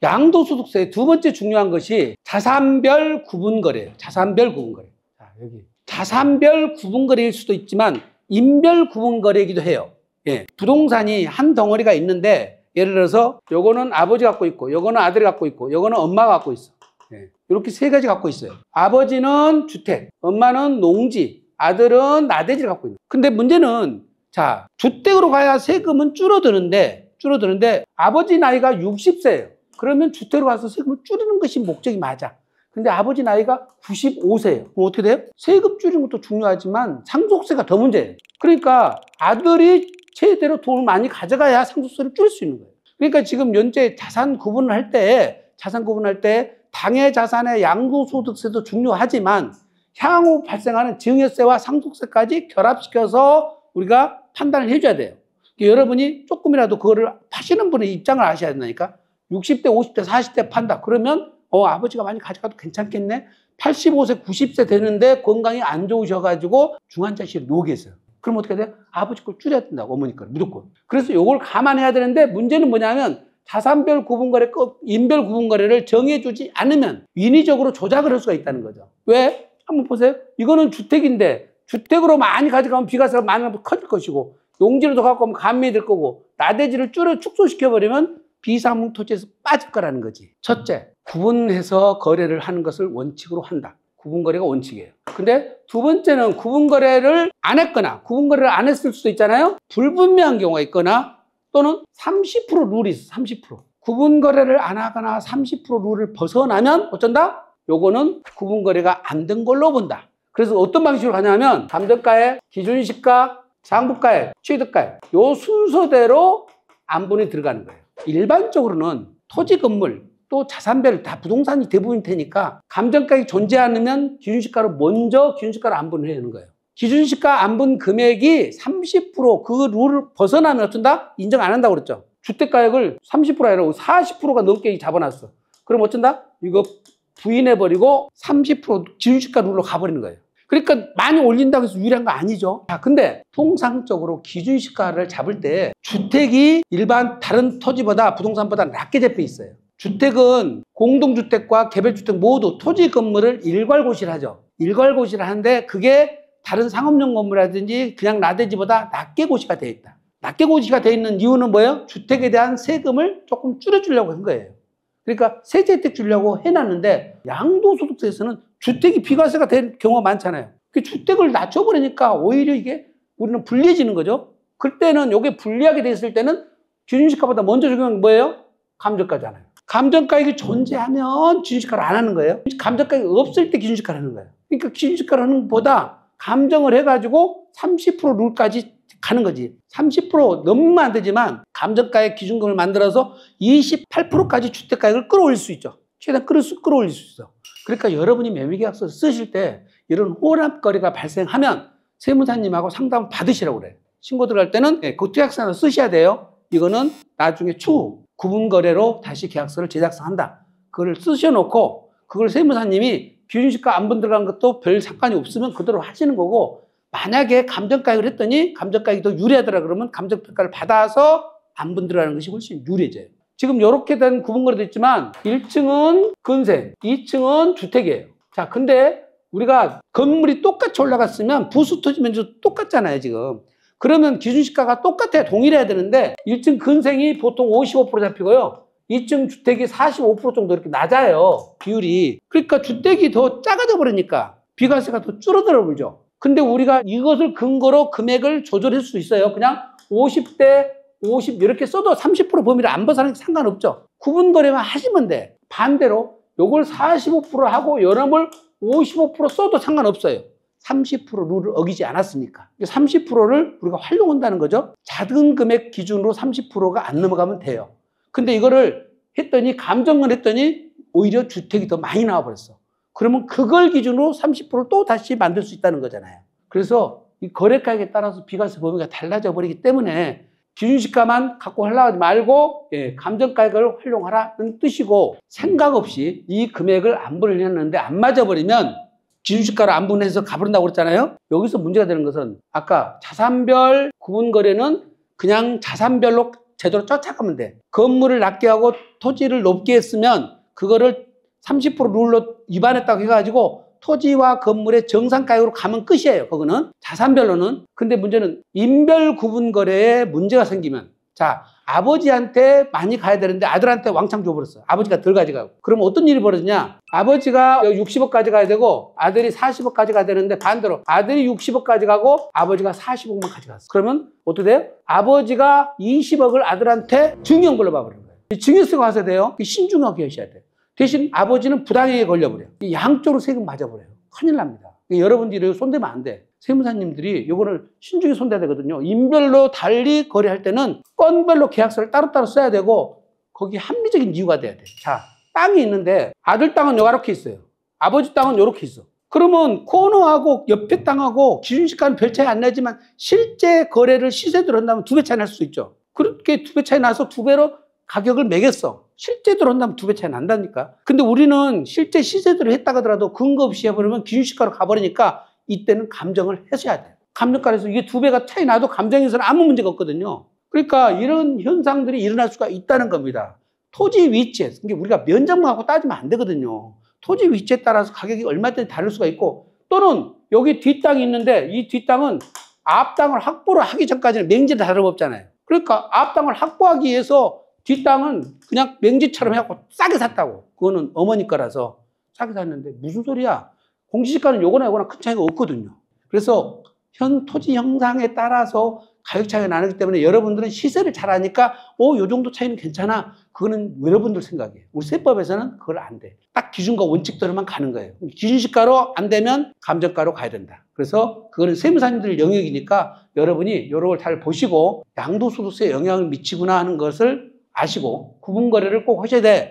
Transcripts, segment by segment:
양도소득세의 두 번째 중요한 것이 자산별 구분거래예요. 자산별 구분거래. 자, 여기. 자산별 구분거래일 수도 있지만 인별 구분거래이기도 해요. 예. 부동산이 한 덩어리가 있는데 예를 들어서 요거는 아버지 갖고 있고 요거는 아들이 갖고 있고 요거는 엄마가 갖고 있어. 예. 이렇게 세 가지 갖고 있어요. 아버지는 주택, 엄마는 농지, 아들은 나대지를 갖고 있는. 근데 문제는 자, 주택으로 가야 세금은 줄어드는데 아버지 나이가 60세예요. 그러면 주택으로 가서 세금을 줄이는 것이 목적이 맞아. 근데 아버지 나이가 95세예요. 그럼 어떻게 돼요? 세금 줄이는 것도 중요하지만 상속세가 더 문제예요. 그러니까 아들이 최대로 돈을 많이 가져가야 상속세를 줄일 수 있는 거예요. 그러니까 지금 현재 자산 구분을 할 때 당해 자산의 양도소득세도 중요하지만 향후 발생하는 증여세와 상속세까지 결합시켜서 우리가 판단을 해줘야 돼요. 여러분이 조금이라도 그거를 파시는 분의 입장을 아셔야 된다니까. 60대, 50대, 40대 판다. 그러면 아버지가 많이 가져가도 괜찮겠네. 85세, 90세 되는데 건강이 안 좋으셔가지고 중환자실에 누워 계세요. 그럼 어떻게 돼요? 아버지 걸 줄여야 된다고, 어머니 걸 무조건. 그래서 이걸 감안해야 되는데 문제는 뭐냐면 자산별 구분거래, 인별 구분거래를 정해주지 않으면 인위적으로 조작을 할 수가 있다는 거죠. 왜? 한번 보세요. 이거는 주택인데 주택으로 많이 가져가면 비과세가 많이 커질 것이고 농지로 더 갖고 오면 감면이 될 거고 나대지를 축소시켜버리면 비상목토지에서 빠질 거라는 거지. 첫째, 구분해서 거래를 하는 것을 원칙으로 한다. 구분거래가 원칙이에요. 근데 두 번째는 구분거래를 안 했거나 구분거래를 안 했을 수도 있잖아요. 불분명한 경우가 있거나 또는 30% 룰이 있어. 30%. 구분거래를 안 하거나 30% 룰을 벗어나면 어쩐다? 요거는 구분거래가 안 된 걸로 본다. 그래서 어떤 방식으로 가냐면 감정가액, 기준시가, 장부가액, 취득가액 요 순서대로 안분이 들어가는 거예요. 일반적으로는 토지, 건물, 또 자산별 다 부동산이 대부분이 되니까 감정가액이 존재 않으면 기준시가로 먼저 기준시가로 안분을 해야 되는 거예요. 기준시가 안분 금액이 30% 그 룰을 벗어나면 어쩐다? 인정 안 한다고 그랬죠. 주택가액을 30% 아니라 40%가 넘게 잡아놨어. 그럼 어쩐다? 이거 부인해버리고 30% 기준시가 룰로 가버리는 거예요. 그러니까 많이 올린다고 해서 유리한 거 아니죠. 자, 근데 통상적으로 기준시가를 잡을 때 주택이 일반 다른 토지보다 부동산보다 낮게 잡혀 있어요. 주택은 공동주택과 개별주택 모두 토지 건물을 일괄고시를 하죠. 일괄고시를 하는데 그게 다른 상업용 건물이라든지 그냥 나대지보다 낮게 고시가 되어 있다. 낮게 고시가 되어 있는 이유는 뭐예요? 주택에 대한 세금을 조금 줄여주려고 한 거예요. 그러니까 세제 혜택 주려고 해놨는데 양도소득세에서는 주택이 비과세가 된 경우가 많잖아요. 그 주택을 낮춰버리니까 오히려 이게 우리는 불리해지는 거죠. 그때는 이게 불리하게 됐을 때는 기준시가보다 먼저 적용한 게 뭐예요? 감정가잖아요. 감정가액이 존재하면 기준시가를 안 하는 거예요. 감정가액이 없을 때 기준시가를 하는 거예요. 그러니까 기준시가를 하는 것보다 감정을 해가지고 30% 룰까지 가는 거지. 30% 넘으면 안 되지만 감정가액 기준금을 만들어서 28%까지 주택가액을 끌어올릴 수 있죠. 최대한 끌어올릴 수 있어. 그러니까 여러분이 매매계약서 쓰실 때 이런 혼합거래가 발생하면 세무사님하고 상담을 받으시라고 그래요. 신고 들어갈 때는 그 계약서를 쓰셔야 돼요. 이거는 나중에 추후 구분거래로 다시 계약서를 제작한다. 그걸 쓰셔놓고 그걸 세무사님이 기준시가 안분 들어간 것도 별 상관이 없으면 그대로 하시는 거고 만약에 감정가액을 했더니 감정가액이 더 유리하더라 그러면 감정평가를 받아서 안분 들어가는 것이 훨씬 유리해져요. 지금 이렇게 된 구분거래도 있지만 1층은 건설, 2층은 주택이에요. 자, 근데 우리가 건물이 똑같이 올라갔으면 부수 토지 면적 똑같잖아요, 지금. 그러면 기준시가가 똑같아야 동일해야 되는데 1층 건생이 보통 55% 잡히고요. 2층 주택이 45% 정도 이렇게 낮아요, 비율이. 그러니까 주택이 더 작아져 버리니까 비과세가 더 줄어들어 버리죠. 근데 우리가 이것을 근거로 금액을 조절할 수 있어요. 그냥 50대 50 이렇게 써도 30% 범위를 안 벗어나는 게 상관없죠. 구분거래만 하시면 돼. 반대로 요걸 45% 하고 여러분 55% 써도 상관없어요. 30% 룰을 어기지 않았으니까. 30%를 우리가 활용한다는 거죠. 작은 금액 기준으로 30%가 안 넘어가면 돼요. 근데 이거를 했더니 감정을 했더니 오히려 주택이 더 많이 나와버렸어. 그러면 그걸 기준으로 30%를 또 다시 만들 수 있다는 거잖아요. 그래서 이 거래가액에 따라서 비과세 범위가 달라져 버리기 때문에 기준시가만 갖고 하려고 하지 말고 감정가액을 활용하라는 뜻이고 생각 없이 이 금액을 안분을 했는데 안 맞아버리면 기준시가로 안분해서 가버린다고 그랬잖아요. 여기서 문제가 되는 것은 아까 자산별 구분거래는 그냥 자산별로 제대로 쫓아가면 돼. 건물을 낮게 하고 토지를 높게 했으면 그거를 30% 룰로 위반했다고 해가지고 토지와 건물의 정상가격으로 가면 끝이에요. 그거는 자산별로는. 근데 문제는 인별 구분 거래에 문제가 생기면, 자, 아버지한테 많이 가야 되는데 아들한테 왕창 줘버렸어. 아버지가 덜 가져가고. 그러면 어떤 일이 벌어지냐? 아버지가 60억 가져가야 되고 아들이 40억 가져가야 되는데 반대로 아들이 60억 가져가고 아버지가 40억만 가져갔어. 그러면 어떻게 돼요? 아버지가 20억을 아들한테 증여금으로 봐버리는 거예요. 증여세가 가서 돼요. 신중하게 하셔야 돼요. 대신 아버지는 부당하게 걸려버려요. 양쪽으로 세금 맞아버려요. 큰일 납니다. 여러분들이 손대면 안 돼. 세무사님들이 요거를 신중히 손대야 되거든요. 인별로 달리 거래할 때는 건별로 계약서를 따로따로 써야 되고 거기 합리적인 이유가 돼야 돼. 자, 땅이 있는데 아들 땅은 요렇게 있어요. 아버지 땅은 요렇게 있어. 그러면 코너하고 옆에 땅하고 기준시가는 별 차이 안 나지만 실제 거래를 시세대로 한다면 2배 차이 날 수 있죠. 그렇게 2배 차이 나서 2배로 가격을 매겼어. 실제대로 한다면 2배 차이 난다니까. 근데 우리는 실제 시세대로 했다가 하더라도 근거 없이 해버리면 기준시가로 가버리니까 이때는 감정을 해서야 돼요. 감정가에서 이게 2배가 차이 나도 감정에서는 아무 문제가 없거든요. 그러니까 이런 현상들이 일어날 수가 있다는 겁니다. 토지 위치에, 그러니까 우리가 면적만하고 따지면 안 되거든요. 토지 위치에 따라서 가격이 얼마든지 다를 수가 있고, 또는 여기 뒷땅이 있는데 이 뒷땅은 앞땅을 확보를 하기 전까지는 맹지를 다름없잖아요. 그러니까 앞땅을 확보하기 위해서 뒷땅은 그냥 맹지처럼 해갖고 싸게 샀다고. 그거는 어머니 거라서 싸게 샀는데 무슨 소리야. 공시지가는 요거나 요거나 큰 차이가 없거든요. 그래서 현 토지 형상에 따라서 가격 차이가 나기 때문에 여러분들은 시세를 잘 아니까 요 정도 차이는 괜찮아. 그거는 여러분들 생각이에요. 우리 세법에서는 그걸 안 돼. 딱 기준과 원칙대로만 가는 거예요. 기준시가로 안 되면 감정가로 가야 된다. 그래서 그거는 세무사님들 영역이니까 여러분이 요런 걸 잘 보시고 양도소득세에 영향을 미치구나 하는 것을 아시고 구분거래를 꼭 하셔야 돼.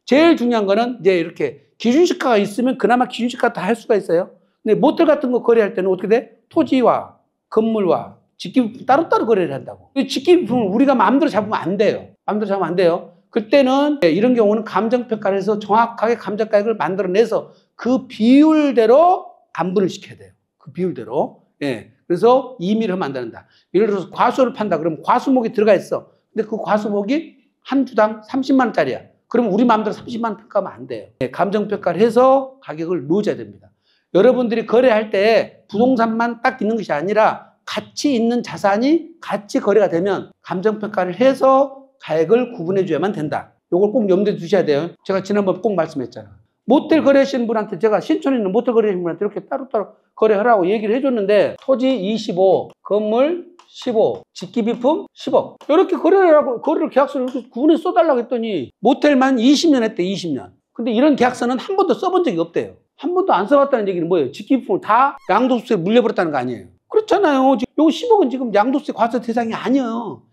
제일 중요한 거는 이제 이렇게 기준시가가 있으면 그나마 기준시가 다 할 수가 있어요. 근데 모텔 같은 거 거래할 때는 어떻게 돼? 토지와 건물과 직기부품 따로따로 거래를 한다고. 직기부품을 우리가 마음대로 잡으면 안 돼요. 마음대로 잡으면 안 돼요. 그때는 이런 경우는 감정평가를 해서 정확하게 감정가격을 만들어내서 그 비율대로 안분을 시켜야 돼요. 그 비율대로. 예. 그래서 임의를 하면 안 된다. 예를 들어서 과수를 판다. 그러면 과수목이 들어가 있어. 근데 그 과수목이 한 주당 30만 원짜리야. 그러면 우리 마음대로 30만 원 평가하면 안 돼요. 감정평가를 해서 가격을 넣어줘야 됩니다. 여러분들이 거래할 때 부동산만 딱 있는 것이 아니라 가치 있는 자산이 같이 거래가 되면 감정평가를 해서 가격을 구분해줘야만 된다. 이걸 꼭 염두에 두셔야 돼요. 제가 지난번에 꼭 말씀했잖아요. 모텔 거래하시는 분한테 제가 신촌에 있는 모텔 거래하시는 분한테 이렇게 따로따로 거래하라고 얘기를 해줬는데 토지 25, 건물 15, 직기비품 10억. 이렇게 거래를 계약서를 이렇게 구분해서 써달라고 했더니 모텔만 20년 했대, 20년. 근데 이런 계약서는 한 번도 써본 적이 없대요. 한 번도 안 써봤다는 얘기는 뭐예요? 직기비품을 다 양도소득세 물려버렸다는 거 아니에요? 그렇잖아요. 요 10억은 지금 양도소득세 과세 대상이 아니에요.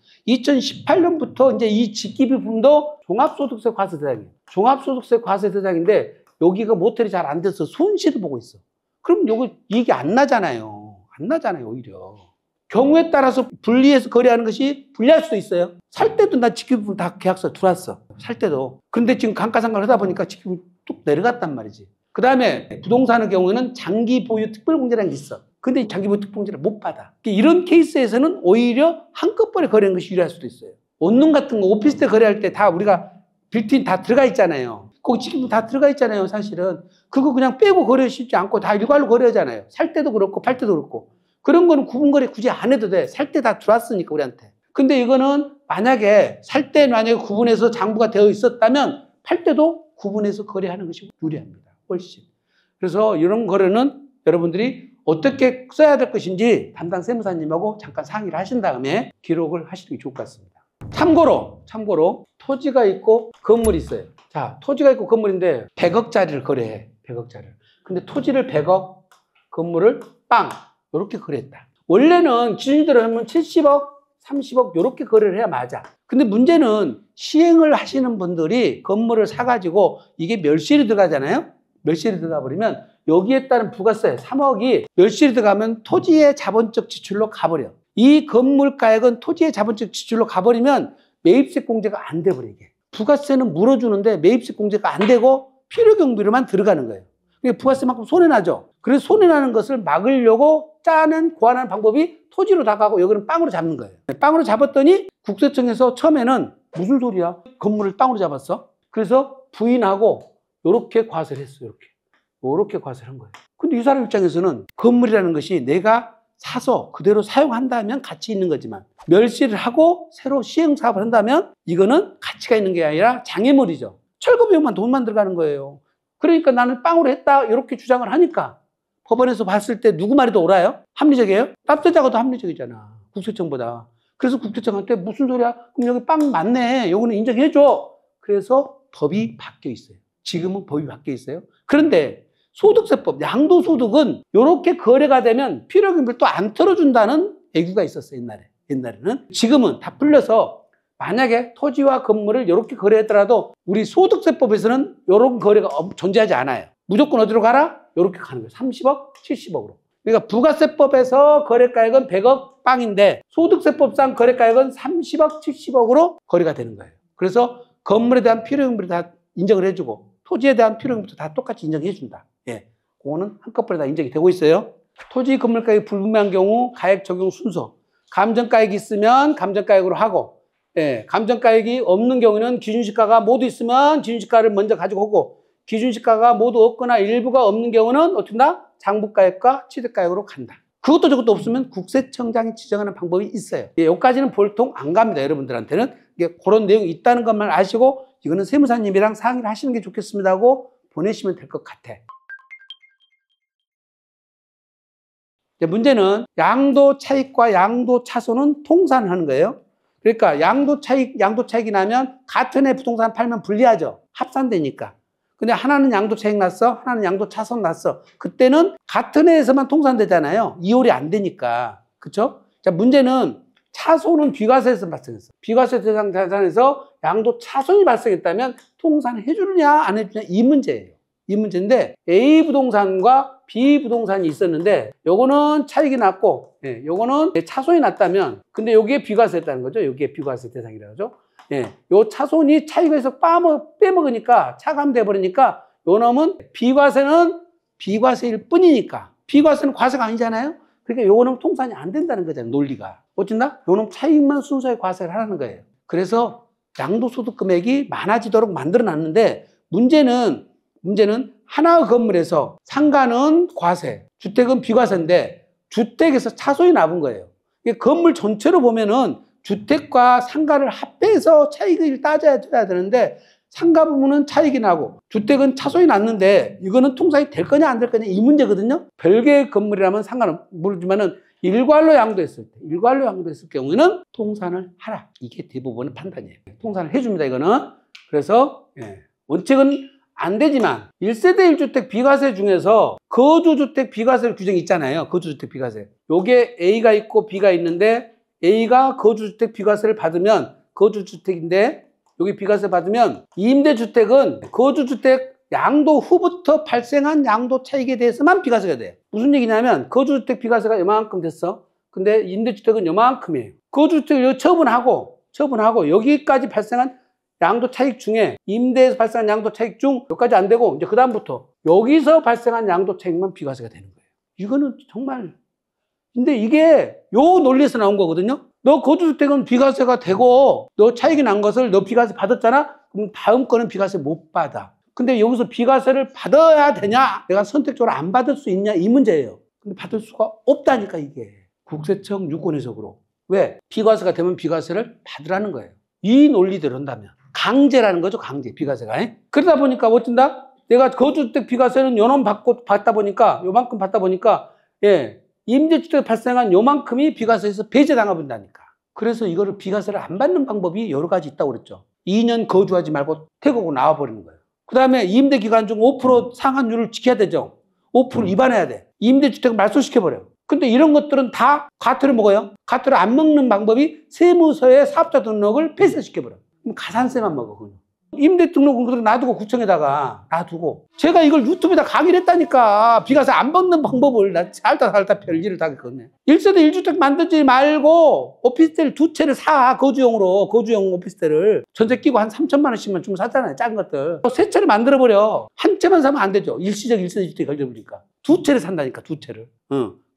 2018년부터 이제 이 직기비품도 종합소득세 과세 대상이에요. 종합소득세 과세 대상인데 여기가 모텔이 잘 안 돼서 손실을 보고 있어. 그럼 요거 얘기 안 나잖아요. 안 나잖아요, 오히려. 경우에 따라서 분리해서 거래하는 것이 불리할 수도 있어요. 살 때도 나 직기부품 다 계약서 들어왔어. 살 때도. 그런데 지금 감가상각을 하다 보니까 직기부품 뚝 내려갔단 말이지. 그 다음에 부동산의 경우에는 장기 보유 특별공제라는 게 있어. 근데 장기 보유 특별공제를 못 받아. 이런 케이스에서는 오히려 한꺼번에 거래하는 것이 유리할 수도 있어요. 원룸 같은 거 오피스텔 거래할 때 다 우리가 빌트인 다 들어가 있잖아요. 거기 직기부품 다 들어가 있잖아요, 사실은. 그거 그냥 빼고 거래 쉽지 않고 다 일괄로 거래하잖아요. 살 때도 그렇고 팔 때도 그렇고. 그런 거는 구분거래 굳이 안 해도 돼. 살 때 다 들어왔으니까 우리한테. 근데 이거는 만약에 살 때 만약에 구분해서 장부가 되어 있었다면 팔 때도 구분해서 거래하는 것이 유리합니다. 훨씬. 그래서 이런 거래는 여러분들이 어떻게 써야 될 것인지 담당 세무사님하고 잠깐 상의를 하신 다음에 기록을 하시는 게 좋을 것 같습니다. 참고로 토지가 있고 건물이 있어요. 자, 토지가 있고 건물인데 100억짜리를 거래해. 100억짜리를. 근데 토지를 100억, 건물을 빵! 이렇게 거래했다. 원래는 기준대로 하면 70억, 30억 이렇게 거래를 해야 맞아. 근데 문제는 시행을 하시는 분들이 건물을 사가지고 이게 멸실이 들어가잖아요. 멸실이 들어가 버리면 여기에 따른 부가세 3억이 멸실이 들어가면 토지의 자본적 지출로 가버려. 이 건물 가액은 토지의 자본적 지출로 가버리면 매입세 공제가 안 돼버려 이게. 부가세는 물어주는데 매입세 공제가 안 되고 필요경비로만 들어가는 거예요. 부가세만큼 손해나죠. 그래서 손해나는 것을 막으려고 짜는 고안하는 방법이 토지로 다가가고 여기는 빵으로 잡는 거예요. 빵으로 잡았더니 국세청에서 처음에는 무슨 소리야? 건물을 빵으로 잡았어? 그래서 부인하고 이렇게 과세를 했어요. 이렇게 과세를 한 거예요. 근데 이 사람 입장에서는 건물이라는 것이 내가 사서 그대로 사용한다면 가치 있는 거지만 멸시를 하고 새로 시행사업을 한다면 이거는 가치가 있는 게 아니라 장애물이죠. 철거 비용만 돈만 들어가는 거예요. 그러니까 나는 빵으로 했다 이렇게 주장을 하니까 법원에서 봤을 때 누구 말이 더 옳아요? 합리적이에요? 납세자가 더 합리적이잖아. 국세청보다. 그래서 국세청한테 무슨 소리야? 그럼 여기 빵 맞네. 요거는 인정해줘. 그래서 법이 바뀌어 있어요. 지금은 법이 바뀌어 있어요. 그런데 소득세법, 양도소득은 이렇게 거래가 되면 필요금을 안 털어준다는 애교가 있었어요. 옛날에는. 지금은 다 풀려서 만약에 토지와 건물을 이렇게 거래했더라도 우리 소득세법에서는 이런 거래가 존재하지 않아요. 무조건 어디로 가라? 이렇게 가는 거예요. 30억, 70억으로. 그러니까 부가세법에서 거래가액은 100억 빵인데 소득세법상 거래가액은 30억, 70억으로 거래가 되는 거예요. 그래서 건물에 대한 필요금을 다 인정을 해주고 토지에 대한 필요금도 다 똑같이 인정해준다. 예, 그거는 한꺼번에 다 인정이 되고 있어요. 토지 건물 가격이 불분명한 경우 가액 적용 순서. 감정가액이 있으면 감정가액으로 하고, 예, 감정가액이 없는 경우는 기준시가가 모두 있으면 기준시가를 먼저 가지고 오고, 기준시가가 모두 없거나 일부가 없는 경우는 어떻게 한다? 장부가액과 취득가액으로 간다. 그것도 저것도 없으면 국세청장이 지정하는 방법이 있어요. 예, 여기까지는 보통 안 갑니다. 여러분들한테는. 이게 그런 내용이 있다는 것만 아시고 이거는 세무사님이랑 상의를 하시는 게 좋겠습니다 하고 보내시면 될 것 같아. 문제는 양도 차익과 양도 차손은 통산하는 거예요. 그러니까 양도 차익이 나면 같은 해 부동산 팔면 불리하죠. 합산되니까. 근데 하나는 양도 차익 났어, 하나는 양도 차손 났어. 그때는 같은 해에서만 통산되잖아요. 이월이 안 되니까. 그쵸? 자, 문제는 차손은 비과세에서 발생했어. 비과세 대상 자산에서 양도 차손이 발생했다면 통산을 해주느냐, 안 해주느냐, 이 문제예요. 이 문제인데, A 부동산과 B 부동산이 있었는데, 요거는 차익이 났고, 예, 요거는 차손이 났다면, 근데 여기에 비과세했다는 거죠. 여기에 비과세 대상이라고 하죠. 예, 요 차손이 차익에서 빼먹으니까, 차감돼 버리니까, 요 놈은 비과세는 비과세일 뿐이니까, 비과세는 과세가 아니잖아요? 그러니까 요거는 통산이 안 된다는 거잖아요. 논리가. 어쩐다? 요놈 차익만 순수하게 과세를 하라는 거예요. 그래서 양도소득 금액이 많아지도록 만들어 놨는데, 문제는 하나의 건물에서 상가는 과세, 주택은 비과세인데 주택에서 차손이 남은 거예요. 건물 전체로 보면은 주택과 상가를 합해서 차익을 따져야 되는데 상가 부분은 차익이 나고 주택은 차손이 났는데 이거는 통산이 될 거냐 안 될 거냐 이 문제거든요. 별개의 건물이라면 상관은 모르지만은 일괄로 양도했을 경우에는 통산을 하라. 이게 대부분의 판단이에요. 통산을 해줍니다. 이거는. 그래서 원칙은 안 되지만 1세대 1주택 비과세 중에서 거주주택 비과세 규정이 있잖아요. 거주주택 비과세. 요게 A가 있고 B가 있는데 A가 거주주택 비과세를 받으면 거주주택인데 여기 비과세 받으면 임대주택은 거주주택 양도 후부터 발생한 양도 차익에 대해서만 비과세가 돼. 무슨 얘기냐면 거주주택 비과세가 요만큼 됐어. 근데 임대주택은 요만큼이에요. 거주주택을 처분하고 여기까지 발생한 양도 차익 중에 임대에서 발생한 양도 차익 중 여기까지 안 되고 이제 그다음부터 여기서 발생한 양도 차익만 비과세가 되는 거예요. 이거는 정말 근데 이게 요 논리에서 나온 거거든요. 너 거주주택은 비과세가 되고 너 차익이 난 것을 너 비과세 받았잖아? 그럼 다음 거는 비과세 못 받아. 근데 여기서 비과세를 받아야 되냐? 내가 선택적으로 안 받을 수 있냐? 이 문제예요. 근데 받을 수가 없다니까 이게. 국세청 유권해석으로. 왜? 비과세가 되면 비과세를 받으라는 거예요. 이 논리대로 한다면. 강제라는 거죠, 강제. 비과세가. 그러다 보니까 어쩐다? 내가 거주주택 비과세는 요만큼 받다 보니까, 예, 임대주택 발생한 요만큼이 비과세에서 배제당해 본다니까. 그래서 이거를 비과세를 안 받는 방법이 여러 가지 있다고 그랬죠. 2년 거주하지 말고 퇴거하고 나와버리는 거예요. 그 다음에 임대 기간 중 5% 상한율을 지켜야 되죠. 5% 위반해야 돼. 임대주택을 말소시켜버려요. 근데 이런 것들은 다 과태료 먹어요. 과태료 안 먹는 방법이 세무서의 사업자 등록을 폐쇄시켜버려요. 그럼 가산세만 먹어. 임대 등록은 그대로 놔두고 구청에다가 놔두고 제가 이걸 유튜브에다 강의를 했다니까. 비과세 안 받는 방법을 나 살다 별일을 다 했거든요. 1세대 1주택 만들지 말고 오피스텔 2채를 사. 거주용 오피스텔을 전세 끼고 한 3천만 원씩만 주면 사잖아요. 작은 것들. 3채를 만들어버려. 한 채만 사면 안 되죠. 일시적 1세대 주택이 걸려보니까 2채를 산다니까. 2채를.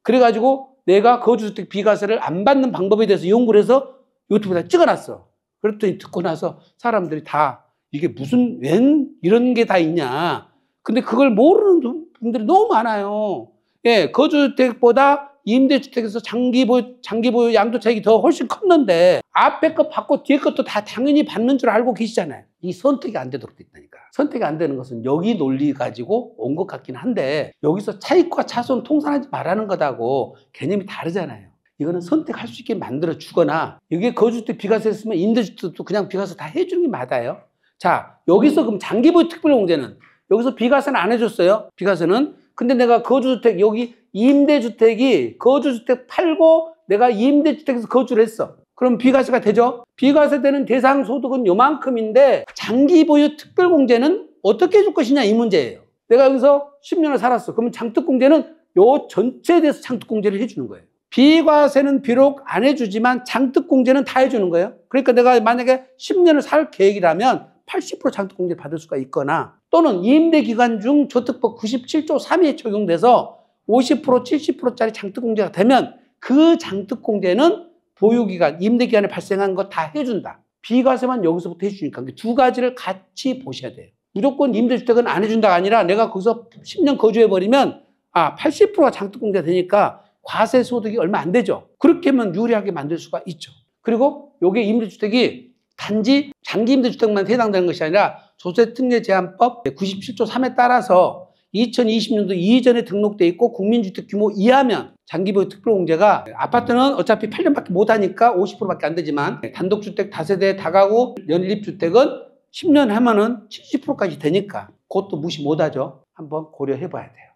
그래가지고 내가 거주주택 비과세를 안 받는 방법에 대해서 연구를 해서 유튜브에다 찍어놨어. 그랬더니 듣고 나서 사람들이 다 이게 웬 이런 게 다 있냐. 근데 그걸 모르는 분들이 너무 많아요. 예, 거주주택보다 임대주택에서 장기보유 양도차익이 더 훨씬 컸는데 앞에 것 받고 뒤에 것도 다 당연히 받는 줄 알고 계시잖아요. 이 선택이 안 되도록 돼 있다니까. 선택이 안 되는 것은 여기 논리 가지고 온 것 같긴 한데 여기서 차익과 차손 통산하지 말라는 것하고 개념이 다르잖아요. 이거는 선택할 수 있게 만들어 주거나 여기에 거주주택 비과세 했으면 임대주택도 그냥 비과세 다 해주는 게 맞아요. 자, 여기서 그럼 장기보유 특별공제는 여기서 비과세는 안 해줬어요. 비과세는. 근데 내가 거주주택 여기 임대주택이 거주주택 팔고 내가 임대주택에서 거주를 했어. 그럼 비과세가 되죠? 비과세 되는 대상 소득은 요만큼인데 장기보유 특별공제는 어떻게 해줄 것이냐 이 문제예요. 내가 여기서 10년을 살았어. 그러면 장특공제는 요 전체에 대해서 장특공제를 해주는 거예요. 비과세는 비록 안 해주지만 장특공제는 다 해주는 거예요. 그러니까 내가 만약에 10년을 살 계획이라면 80% 장특공제를 받을 수가 있거나 또는 임대기간 중 조특법 97조 3에 적용돼서 50% 70%짜리 장특공제가 되면 그 장특공제는 보유기간, 임대기간에 발생한 거 다 해준다. 비과세만 여기서부터 해주니까 두 가지를 같이 보셔야 돼요. 무조건 임대주택은 안 해준다가 아니라 내가 거기서 10년 거주해버리면 80%가 장특공제가 되니까 과세 소득이 얼마 안 되죠. 그렇게 하면 유리하게 만들 수가 있죠. 그리고 요게 임대주택이 단지 장기 임대주택만 해당되는 것이 아니라 조세특례제한법 97조 3에 따라서 2020년도 이전에 등록돼 있고 국민주택 규모 이하면 장기보유 특별공제가 아파트는 어차피 8년밖에 못하니까 50%밖에 안 되지만 단독주택, 다세대, 다가구, 연립주택은 10년 하면은 70%까지 되니까 그것도 무시 못하죠. 한번 고려해 봐야 돼요.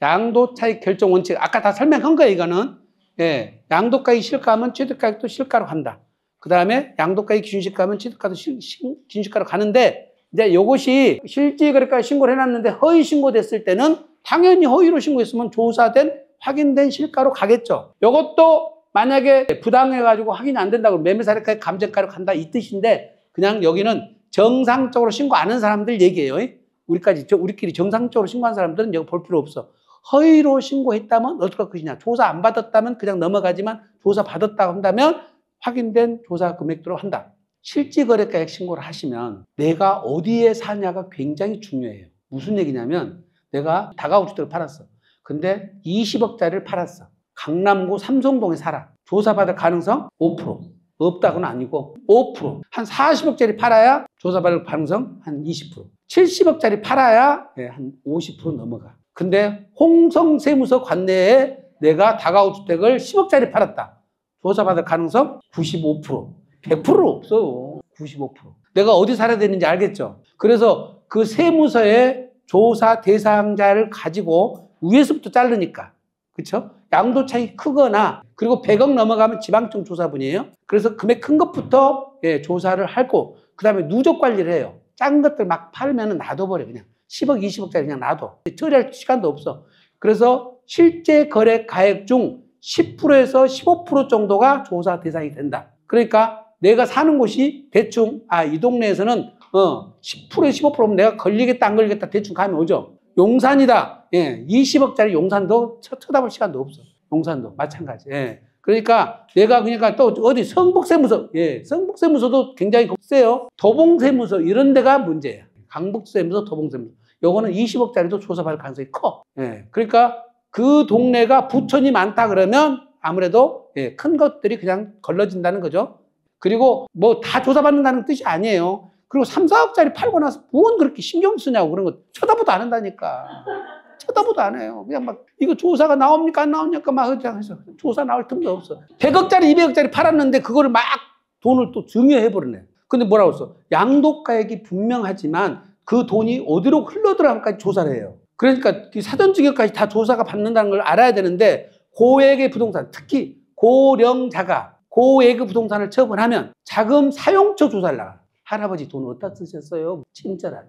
양도차익 결정 원칙 아까 다 설명한 거예요. 이거는 양도가액이 실가하면 취득가액도 실가로 간다. 그 다음에 양도가액 기준시가하면 취득가도 기준시가로 가는데 이제 이것이 실지거래가 신고를 해놨는데 허위 신고됐을 때는 당연히 허위로 신고했으면 조사된 확인된 실가로 가겠죠. 이것도 만약에 부당해가지고 확인이 안 된다고 매매사례가액 감정가로 간다 이 뜻인데 그냥 여기는 정상적으로 신고 안 한 사람들 얘기예요. 우리끼리 정상적으로 신고한 사람들은 여기 볼 필요 없어. 허위로 신고했다면 어떻게 할 것이냐. 조사 안 받았다면 그냥 넘어가지만 조사 받았다고 한다면 확인된 조사 금액대로 한다. 실지거래가액 신고를 하시면 내가 어디에 사냐가 굉장히 중요해요. 무슨 얘기냐면 내가 다가구 주택을 팔았어. 근데 20억짜리를 팔았어. 강남구 삼성동에 살아. 조사받을 가능성 5%. 없다고는 아니고 5%. 한 40억짜리 팔아야 조사받을 가능성 한 20%. 70억짜리 팔아야 한 50% 넘어가. 근데 홍성세무서 관내에 내가 다가구 주택을 10억짜리 팔았다. 조사받을 가능성 95%. 100% 없어요. 95%. 내가 어디 살아야 되는지 알겠죠? 그래서 그 세무서의 조사 대상자를 가지고 위에서부터 자르니까. 그렇죠? 양도 차익이 크거나 그리고 100억 넘어가면 지방청 조사분이에요. 그래서 금액 큰 것부터 조사를 하고 그다음에 누적 관리를 해요. 작은 것들 막 팔면은 놔둬버려 그냥. 10억, 20억짜리 그냥 놔둬. 처리할 시간도 없어. 그래서 실제 거래 가액 중 10%에서 15% 정도가 조사 대상이 된다. 그러니까 내가 사는 곳이 대충 이 동네에서는 10%에 15%면 내가 걸리겠다 안 걸리겠다 대충 감이 오죠. 용산이다. 20억짜리 용산도 쳐다볼 시간도 없어. 용산도 마찬가지. 그러니까 내가 또 어디 성북세무서, 성북세무서도 굉장히 세요. 도봉세무서 이런 데가 문제야. 강북세무서, 도봉세무서. 요거는 20억짜리도 조사받을 가능성이 커. 그러니까 그 동네가 부천이 많다 그러면 아무래도 큰 것들이 그냥 걸러진다는 거죠. 그리고 뭐 다 조사받는다는 뜻이 아니에요. 그리고 3, 4억짜리 팔고 나서 뭔 그렇게 신경 쓰냐고 그런 거 쳐다보도 안 한다니까. 쳐다보도 안 해요. 그냥 막 이거 조사가 나옵니까 안 나옵니까 막 해서 조사 나올 틈도 없어. 100억짜리 200억짜리 팔았는데 그거를 막 돈을 또 증여해버리네. 근데 뭐라고 했어? 양도가액이 분명하지만 그 돈이 어디로 흘러들어간까지 조사를 해요. 그러니까 사전증여까지 다 조사가 받는다는 걸 알아야 되는데 고액의 부동산, 특히 고령자가 고액의 부동산을 처분하면 자금 사용처 조사를 나가. 할아버지 돈 어디다 쓰셨어요? 친절하게.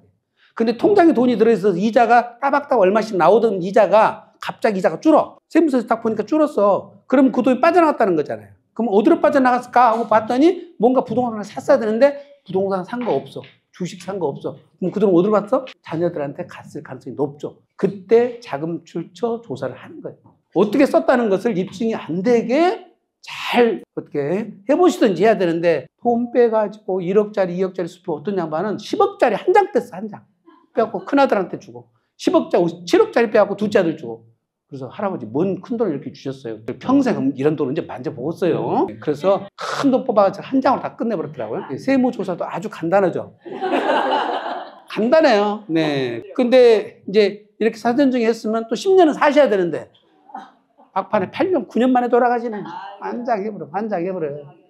근데 통장에 돈이 들어있어서 이자가 따박따박 얼마씩 나오던 이자가 갑자기 이자가 줄어. 세무서에서 딱 보니까 줄었어. 그럼 그 돈이 빠져나갔다는 거잖아요. 그럼 어디로 빠져나갔을까 하고 봤더니 뭔가 부동산을 샀어야 되는데 부동산 산 거 없어. 주식 산 거 없어. 그럼 그 돈 어디로 갔어? 자녀들한테 갔을 가능성이 높죠. 그때 자금 출처 조사를 하는 거예요. 어떻게 썼다는 것을 입증이 안 되게 잘 어떻게 해보시든지 해야 되는데 돈 빼가지고 1억짜리, 2억짜리 수표 어떤 양반은 10억짜리 한 장 뺐어, 한 장. 빼갖고 큰아들한테 주고 10억짜리, 7억짜리 빼갖고 둘째 아들 주고 그래서 할아버지 뭔 큰 돈을 이렇게 주셨어요. 평생 이런 돈을 이제 만져보았어요. 그래서 큰 돈 뽑아가지고 한 장으로 다 끝내버렸더라고요. 세무조사도 아주 간단하죠. 간단해요. 네. 근데 이제 이렇게 사전증이 했으면 또 10년은 사셔야 되는데 막판에 8년, 9년 만에 돌아가시네. 환장해버려요.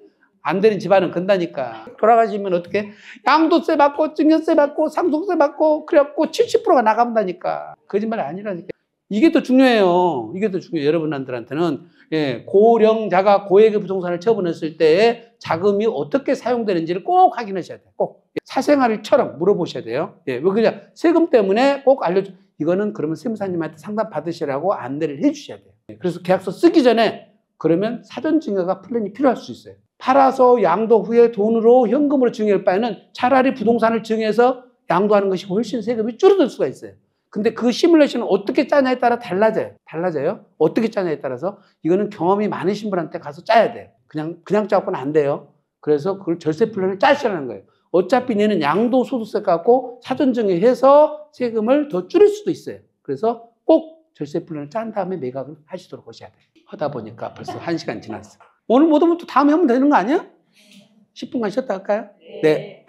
안 되는 집안은 건다니까. 돌아가시면 어떻게? 양도세 받고, 증여세 받고, 상속세 받고, 그래갖고 70%가 나간다니까. 거짓말이 아니라니까. 이게 더 중요해요. 이게 더 중요해요. 여러분들한테는. 예, 고령자가 고액의 부동산을 처분했을 때 자금이 어떻게 사용되는지를 꼭 확인하셔야 돼요. 꼭. 사생활처럼 물어보셔야 돼요. 예, 왜 그냥 세금 때문에 꼭 알려줘. 이거는 그러면 세무사님한테 상담 받으시라고 안내를 해주셔야 돼요. 그래서 계약서 쓰기 전에 그러면 사전증여가 플랜이 필요할 수 있어요. 팔아서 양도 후에 돈으로 현금으로 증여할 바에는 차라리 부동산을 증여해서 양도하는 것이 훨씬 세금이 줄어들 수가 있어요. 근데 그 시뮬레이션은 어떻게 짜냐에 따라 달라져요. 어떻게 짜냐에 따라서 이거는 경험이 많으신 분한테 가서 짜야 돼요. 그냥 짜고는 안 돼요. 그래서 그걸 절세 플랜을 짜시라는 거예요. 어차피 얘는 양도소득세 갖고 사전증여해서 세금을 더 줄일 수도 있어요. 그래서 꼭 절세 플랜을 짠 다음에 매각을 하시도록 하셔야 돼요. 하다 보니까 벌써 1시간 지났어요. 오늘 못 오면 또 다음에 하면 되는 거 아니야? 10분간 쉬었다 할까요? 네.